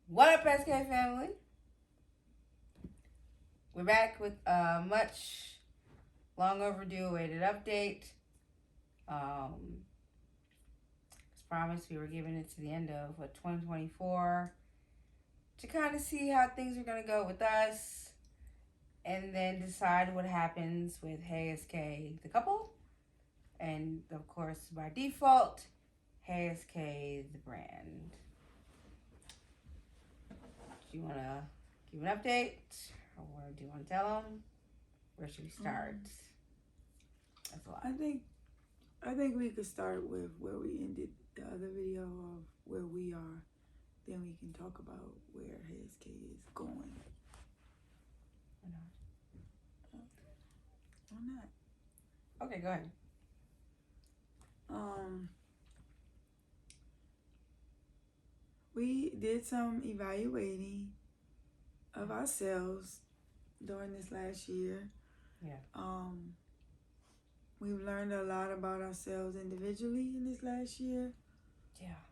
What up, SK family? We're back with a much long overdue awaited update. As promised, we were giving it to the end of 2024 to kind of see how things are going to go with us and then decide what happens with Hey SK, the couple, and of course, by default, Hey SK, the brand. Do you want to give an update? Or do you want to tell them? Where should we start? That's a lot. I think we could start with where we ended the other video of where we are. Then we can talk about where his K is going. Why not? Okay, go ahead. We did some evaluating of ourselves during this last year. Yeah. We've learned a lot about ourselves individually in this last year. Yeah.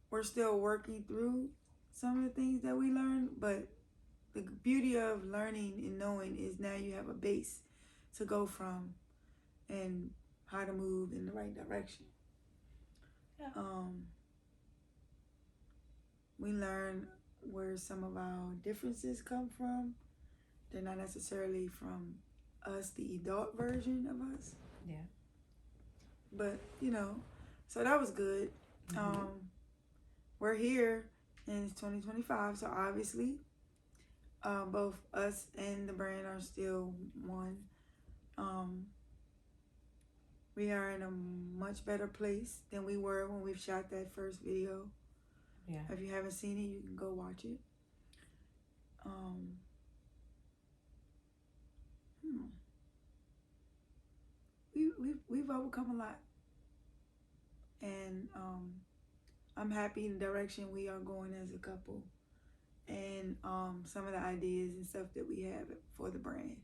We're still working through some of the things that we learned, but the beauty of learning and knowing is now you have a base to go from and how to move in the right direction. Yeah. We learn where some of our differences come from. They're not necessarily from us, the adult version of us. Yeah. But, so that was good. Mm-hmm. We're here and it's 2025, so obviously both us and the brand are still one. We are in a much better place than we were when we shot that first video. Yeah. If you haven't seen it, you can go watch it. We've overcome a lot, and I'm happy in the direction we are going as a couple, and some of the ideas and stuff that we have for the brand,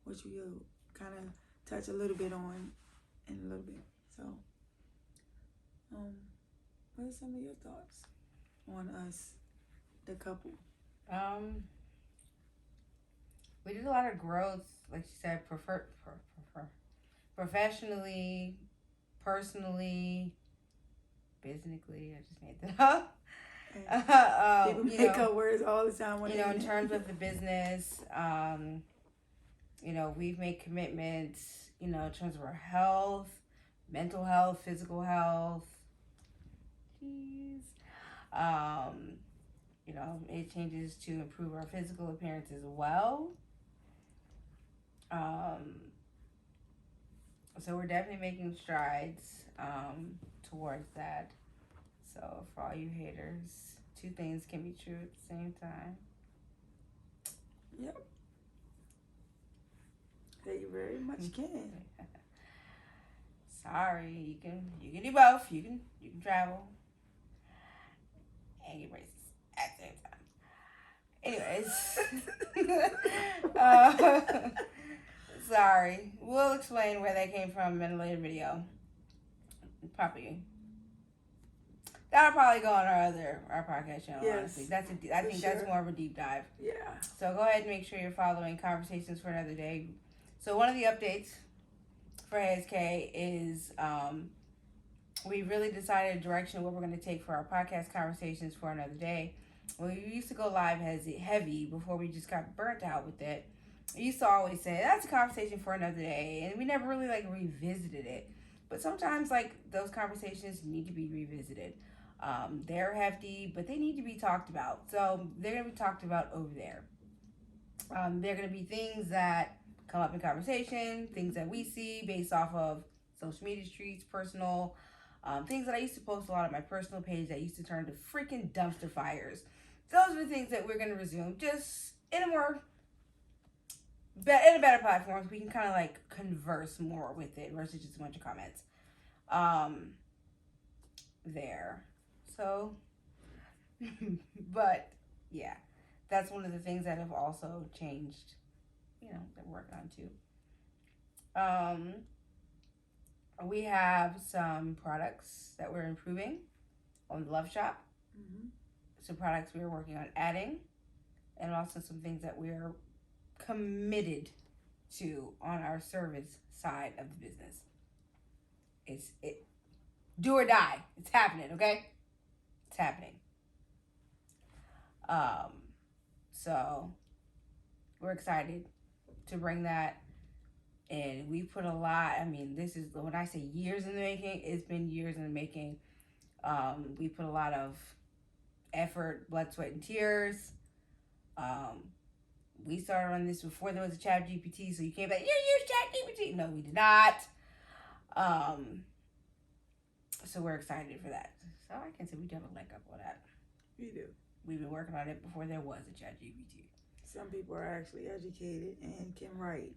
which we'll kind of touch a little bit on in a little bit. So, what are some of your thoughts on us, the couple? We did a lot of growth, like you said, professionally, personally, businessly. I just made that up. People make up words all the time. In terms of the business, we've made commitments, in terms of our health, mental health, physical health. Jeez. Made changes to improve our physical appearance as well. So we're definitely making strides towards that. So for all you haters, two things can be true at the same time. Yep. They very much can. Sorry, you can do both. You can travel and get braces at the same time. Anyways, sorry. We'll explain where they came from in a later video. Probably. That'll probably go on our podcast channel. Yes, honestly, I think that's more of a deep dive. Yeah. So go ahead and make sure you're following Conversations for Another Day. So one of the updates for ASK is we really decided a direction what we're going to take for our podcast Conversations for Another Day. When we used to go live heavy before we just got burnt out with it, we used to always say that's a conversation for another day, and we never really revisited it. But sometimes those conversations need to be revisited. They're hefty, but they need to be talked about. So they're going to be talked about over there. They're going to be things that come up in conversation, things that we see based off of social media streets, personal, things that I used to post a lot on my personal page that used to turn to freaking dumpster fires. Those are the things that we're going to resume, just in a better platform, so we can kind of converse more with it versus just a bunch of comments. There. So, but yeah. that's one of the things that have also changed, that we're working on too. We have some products that we're improving on the Love Shop. Mm-hmm. Some products we are working on adding, and also some things that we're committed to on our service side of the business. It do or die. It's happening, okay? It's happening. So we're excited to bring that. And we put a lot, this is, when I say years in the making, it's been years in the making. We put a lot of effort, blood, sweat, and tears. We started on this before there was a Chat GPT, so you can't be like, you use Chat GPT. No, we did not. So we're excited for that. So I can say we definitely leg up on that. We do. We've been working on it before there was a Chat GPT. Some people are actually educated and can write.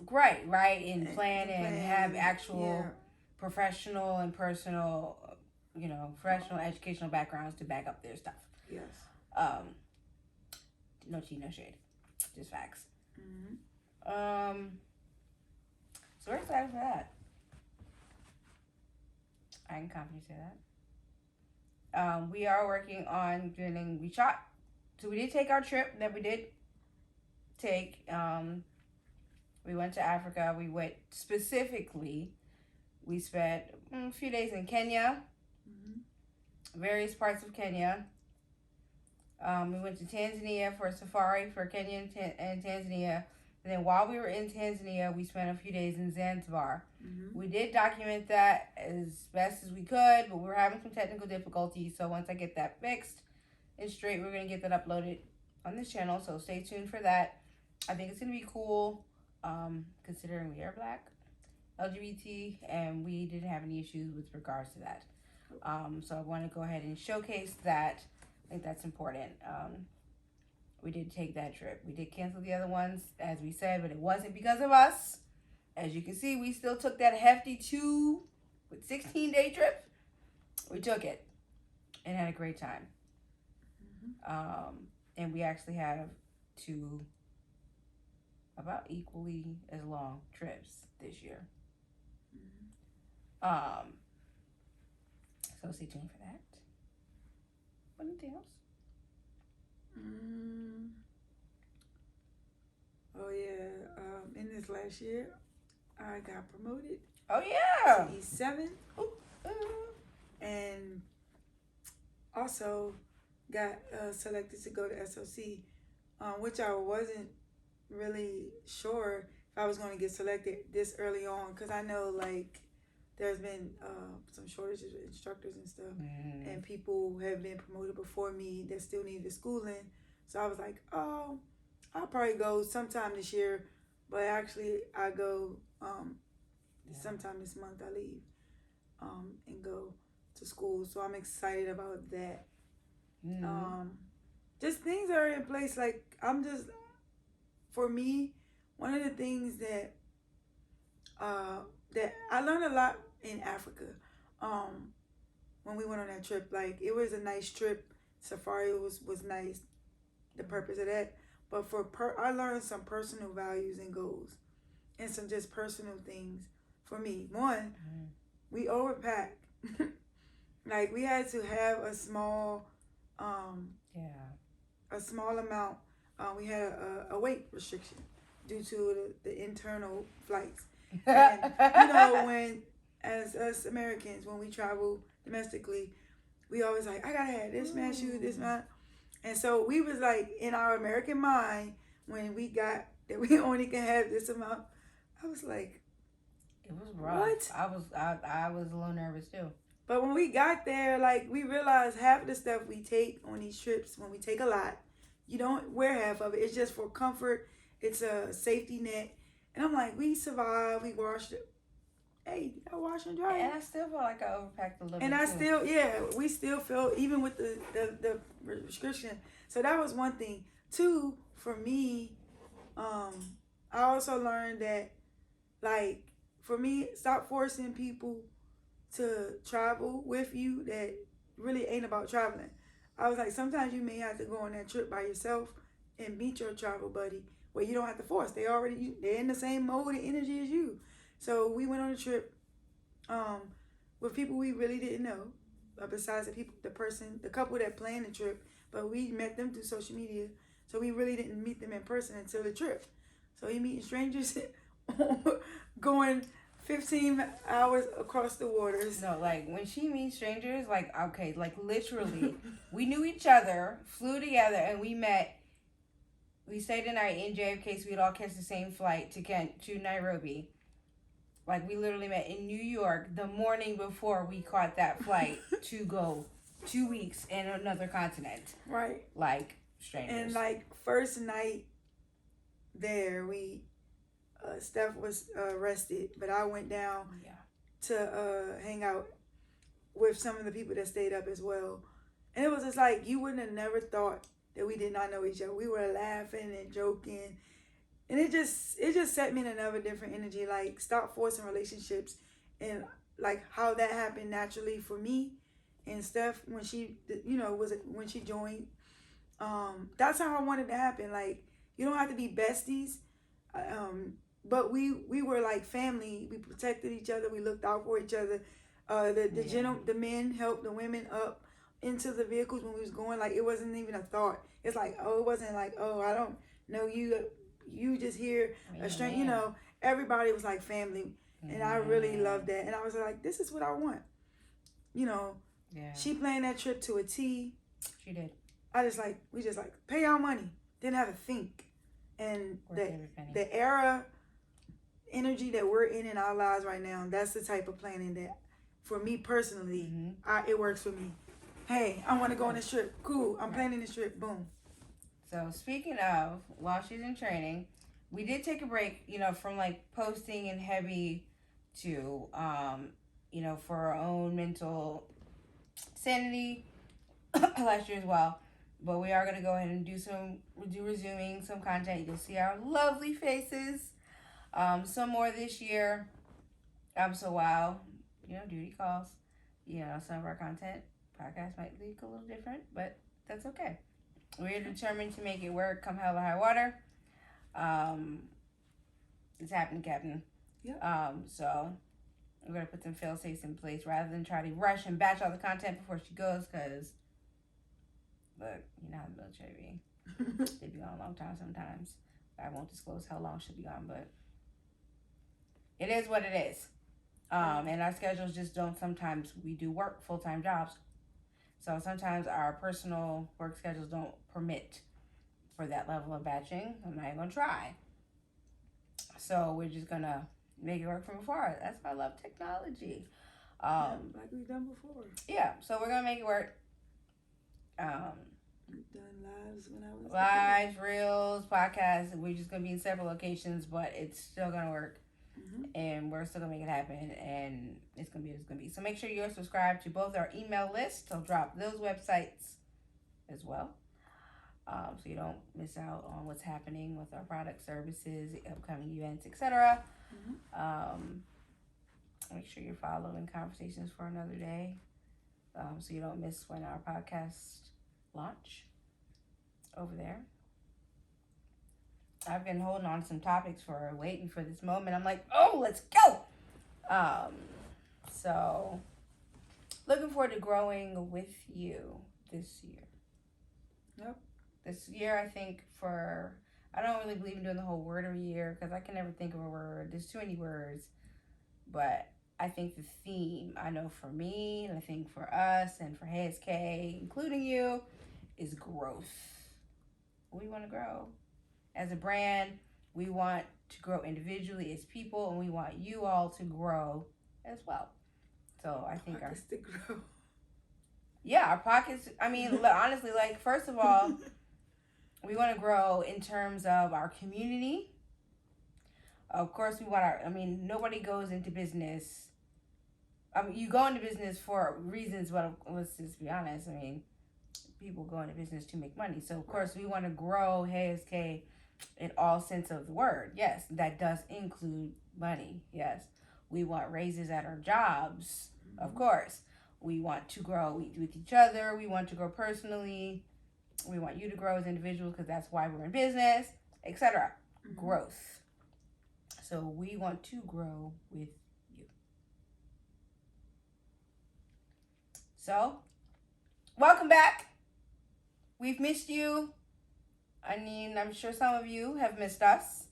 Right, and plan and have actual professional and personal, professional educational backgrounds to back up their stuff. Yes. No tea, no shade, just facts. Mm-hmm. So we're excited for that. I can confidently say that. We are working on so we did take our trip that we did take. We went to Africa. We went specifically, we spent a few days in Kenya, various parts of Kenya. We went to Tanzania for a safari for Kenya and Tanzania. And then while we were in Tanzania, we spent a few days in Zanzibar. Mm-hmm. We did document that as best as we could, but we were having some technical difficulties. So once I get that fixed and straight, we're going to get that uploaded on this channel. So stay tuned for that. I think it's going to be cool, considering we are Black, LGBT, and we didn't have any issues with regards to that. So I want to go ahead and showcase that. I think that's important. We did take that trip. We did cancel the other ones, as we said, but it wasn't because of us. As you can see, we still took that hefty 16-day trip. We took it and had a great time. Mm-hmm. And we actually have 2 about equally as long trips this year. Mm-hmm. So stay tuned for that. Anything else? Oh yeah. In this last year, I got promoted. Oh yeah. To E7. And also got selected to go to SOC, which I wasn't really sure if I was going to get selected this early on, because I know there's been some shortages with instructors and stuff, and people have been promoted before me that still needed the schooling. So I was like, oh, I'll probably go sometime this year, but actually I go sometime this month. I leave and go to school, so I'm excited about that. Just things are in place. For me, one of the things that that I learned a lot in Africa when we went on that trip. It was a nice trip. Safari was nice, the purpose of that. But I learned some personal values and goals and some just personal things for me. One, we overpacked. We had to have a small amount. We had a weight restriction due to the internal flights. And, when, as us Americans, when we travel domestically, we always I gotta have this man shoe, this man. And so we was in our American mind, when we got that we only can have this amount, I was like, it was rough. What? I was a little nervous too. But when we got there, we realized half of the stuff we take on these trips, when we take a lot, you don't wear half of it. It's just for comfort. It's a safety net. And I'm like, we survived. We washed it. Hey, I wash and dry. And I still feel like I overpacked a little bit. And we still felt, even with the restriction. So that was one thing. 2, for me, I also learned that, for me, stop forcing people to travel with you that really ain't about traveling. I was like, sometimes you may have to go on that trip by yourself and meet your travel buddy where you don't have to force. They're in the same mode and energy as you. So we went on a trip with people we really didn't know, besides the couple that planned the trip, but we met them through social media. So we really didn't meet them in person until the trip. So you meeting strangers going 15 hours across the waters. No, like when she meets strangers, like okay, like literally, we knew each other, flew together, and we met. We stayed the night in JFK, so we'd all catch the same flight to Nairobi. Like we literally met in New York the morning before we caught that flight to go 2 weeks in another continent. Right. Like strangers. And like first night there, Steph was rested, but I went down to hang out with some of the people that stayed up as well. And it was just like, you wouldn't have never thought that we did not know each other. We were laughing and joking. And it just set me in another different energy. Like, stop forcing relationships. And like how that happened naturally for me and Steph when she, when she joined. That's how I wanted to happen. Like, you don't have to be besties. But we were like family. We protected each other. We looked out for each other. The men helped the women up into the vehicles when we was going. Like, it wasn't even a thought. It's like, it wasn't like, I don't know you. You just hear a stranger. Everybody was like family, and I really loved that. And I was like, this is what I want. She planned that trip to a T. She did. We just pay our money, didn't have to think, and the era energy that we're in our lives right now, that's the type of planning that, for me personally, it works for me. Hey, I want to go on this trip. Cool. I'm planning this trip. Boom. So speaking of, while she's in training, we did take a break, from like posting and heavy to, for our own mental sanity last year as well. But we are going to go ahead and do resuming some content. You'll see our lovely faces. Some more this year. So while, duty calls, some of our content, podcast might look a little different, but that's okay. We're determined to make it work come hell or high water. It's happening, Captain. Yeah. So we're going to put some fail-safes in place rather than try to rush and batch all the content before she goes, because, look, you know how the military be. They be on a long time sometimes. I won't disclose how long she'll be on, but it is what it is. And our schedules just don't, sometimes we do work, full-time jobs. So sometimes our personal work schedules don't permit for that level of batching. I'm not even going to try. So we're just going to make it work from afar. That's why I love technology. Like we've done before. Yeah, so we're going to make it work. We've done lives when I was lives, reels, podcasts. We're just going to be in several locations, but it's still going to work. And we're still gonna make it happen, and it's gonna be what it's gonna be. So make sure you're subscribed to both our email lists. I'll drop those websites as well, so you don't miss out on what's happening with our product, services, upcoming events, etc. Make sure you're following Conversations for Another Day, so you don't miss when our podcasts launch over there. I've been holding on to some topics waiting for this moment. I'm like, let's go. So looking forward to growing with you this year. Yep. This year, I think I don't really believe in doing the whole word of a year because I can never think of a word. There's too many words. But I think the theme, I know for me, and I think for us and for HSK, including you, is growth. We want to grow. As a brand, we want to grow individually as people, and we want you all to grow as well. So I think pockets to grow. Yeah, our pockets. I mean, honestly, first of all, we want to grow in terms of our community. Of course, we want nobody goes into business. You go into business for reasons, but let's just be honest. People go into business to make money. So, of course, we want to grow HSK in all sense of the word. Yes, that does include money. Yes, we want raises at our jobs. Of course, we want to grow with each other. We want to grow personally. We want you to grow as individuals because that's why we're in business, etc. Growth. So we want to grow with you. So, welcome back. We've missed you. I mean, I'm sure some of you have missed us.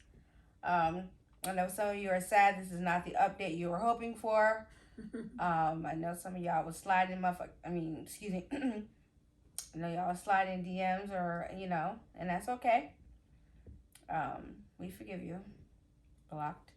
I know some of you are sad this is not the update you were hoping for. I know some of y'all was sliding I know y'all was sliding DMs or, and that's okay. We forgive you. Blocked.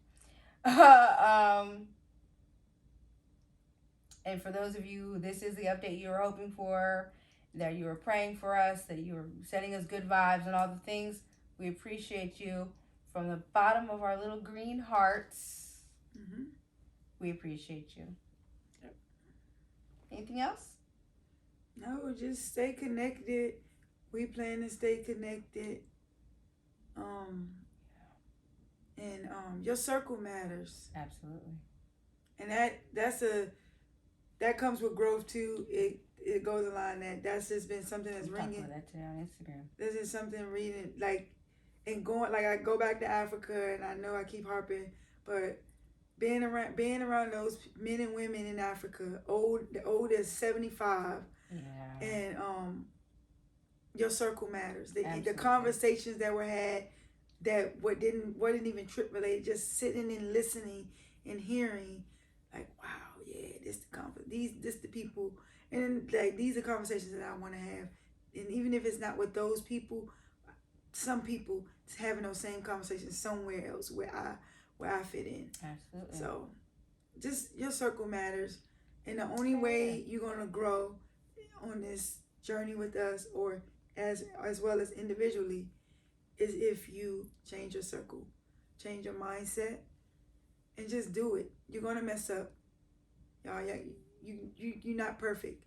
And for those of you, this is the update you were hoping for, that you were praying for us, that you were sending us good vibes and all the things. We appreciate you from the bottom of our little green hearts. We appreciate you. Yep. Anything else? No, just stay connected. We plan to stay connected. And your circle matters. Absolutely. And that comes with growth too. It goes along that's just been something that's ringing. Talk about that today on Instagram. This is something reading and going I go back to Africa, and I know I keep harping, but being around those men and women in Africa, the oldest 75. Yeah. And your circle matters. The conversations that were had that wasn't even trip related, just sitting and listening and hearing, like, wow, yeah, this the people, and like these are conversations that I want to have. And even if it's not with those people, some people having those same conversations somewhere else where I fit in. Absolutely. So just your circle matters, and the only way you're gonna grow on this journey with us, or as well as individually, is if you change your circle, change your mindset, and just do it. You're gonna mess up, y'all. You're not perfect,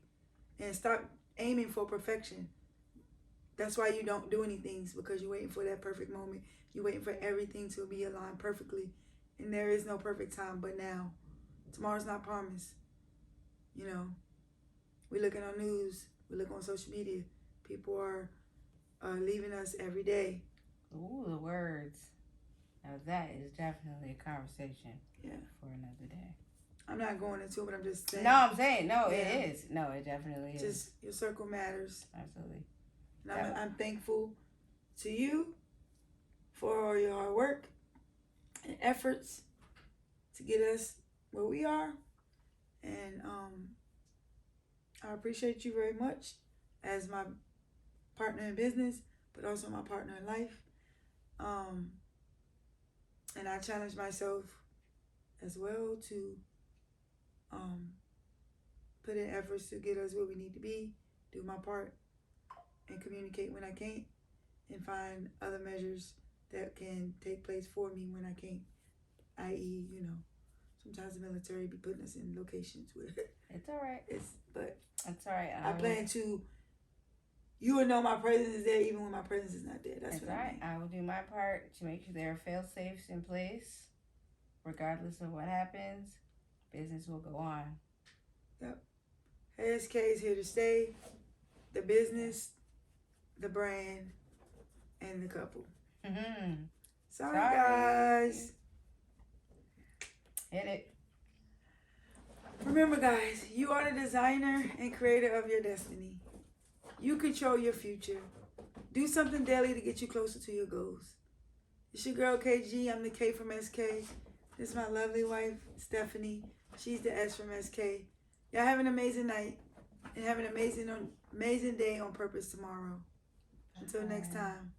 and stop aiming for perfection. That's why you don't do anything, because you're waiting for that perfect moment. You're waiting for everything to be aligned perfectly, and there is no perfect time but now. Tomorrow's not promised. We look at our news, we look on social media. People are leaving us every day. Ooh, the words. Now that is definitely a conversation. Yeah. For another day. I'm not going into it, but I'm just saying. No, I'm saying it is. No, it definitely is. Just your circle matters. Absolutely. And I'm thankful to you for your hard work and efforts to get us where we are, and I appreciate you very much as my partner in business, but also my partner in life. And I challenge myself as well to put in efforts to get us where we need to be, do my part, and communicate when I can't, and find other measures that can take place for me when I can't. I.e., sometimes the military be putting us in locations where it's all right. But it's all right. I plan to. You will know my presence is there even when my presence is not there. That's what all I right. mean. I will do my part to make sure there are fail safes in place, regardless of what happens. Business will go on. Yep. ASK is here to stay. The business, the brand, and the couple. Sorry, guys. Hit it. Remember, guys, you are the designer and creator of your destiny. You control your future. Do something daily to get you closer to your goals. It's your girl KG. I'm the K from SK. This is my lovely wife, Stephanie. She's the S from SK. Y'all have an amazing night and have an amazing day on purpose tomorrow. Until next time.